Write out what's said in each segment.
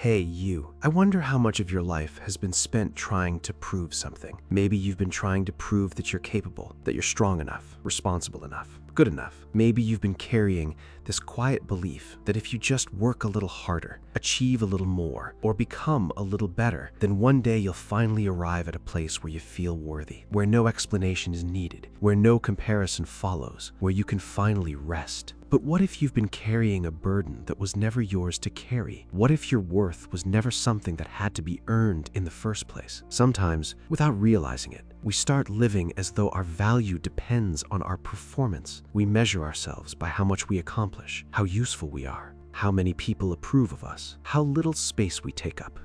Hey, you. I wonder how much of your life has been spent trying to prove something. Maybe you've been trying to prove that you're capable, that you're strong enough, responsible enough, good enough. Maybe you've been carrying this quiet belief that if you just work a little harder, achieve a little more, or become a little better, then one day you'll finally arrive at a place where you feel worthy, where no explanation is needed, where no comparison follows, where you can finally rest. But what if you've been carrying a burden that was never yours to carry? What if your worth was never something that had to be earned in the first place? Sometimes, without realizing it, we start living as though our value depends on our performance. We measure ourselves by how much we accomplish, how useful we are, how many people approve of us, how little space we take up,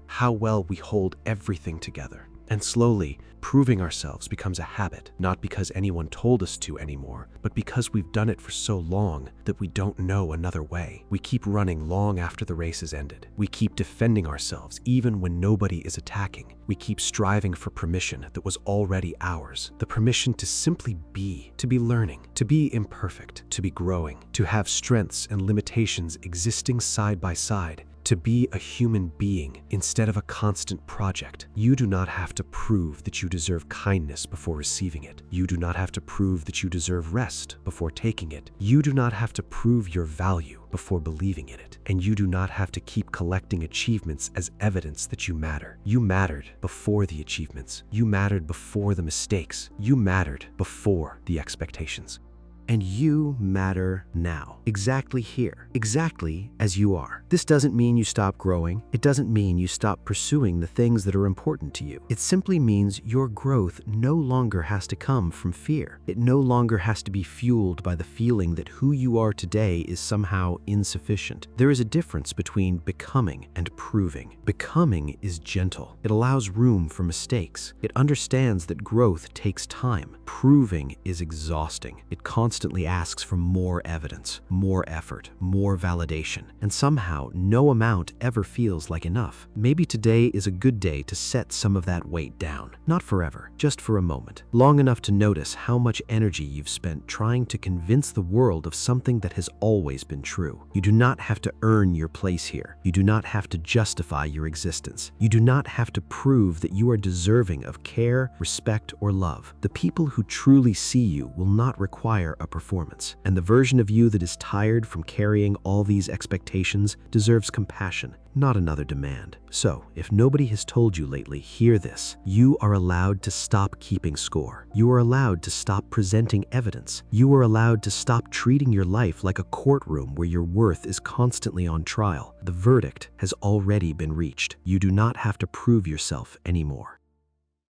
how well we hold everything together. And slowly, proving ourselves becomes a habit, not because anyone told us to anymore, but because we've done it for so long that we don't know another way. We keep running long after the race has ended. We keep defending ourselves even when nobody is attacking. We keep striving for permission that was already ours. The permission to simply be, to be learning, to be imperfect, to be growing, to have strengths and limitations existing side by side, to be a human being instead of a constant project. You do not have to prove that you deserve kindness before receiving it. You do not have to prove that you deserve rest before taking it. You do not have to prove your value before believing in it. And you do not have to keep collecting achievements as evidence that you matter. You mattered before the achievements. You mattered before the mistakes. You mattered before the expectations. And you matter now, exactly here, exactly as you are. This doesn't mean you stop growing. It doesn't mean you stop pursuing the things that are important to you. It simply means your growth no longer has to come from fear. It no longer has to be fueled by the feeling that who you are today is somehow insufficient. There is a difference between becoming and proving. Becoming is gentle. It allows room for mistakes. It understands that growth takes time. Proving is exhausting. It constantly asks for more evidence, more effort, more validation, and somehow no amount ever feels like enough. Maybe today is a good day to set some of that weight down. Not forever, just for a moment. Long enough to notice how much energy you've spent trying to convince the world of something that has always been true. You do not have to earn your place here. You do not have to justify your existence. You do not have to prove that you are deserving of care, respect, or love. The people who truly see you will not require a performance, and the version of you that is tired from carrying all these expectations deserves compassion, not another demand. So, if nobody has told you lately, hear this. You are allowed to stop keeping score. You are allowed to stop presenting evidence. You are allowed to stop treating your life like a courtroom where your worth is constantly on trial. The verdict has already been reached. You do not have to prove yourself anymore.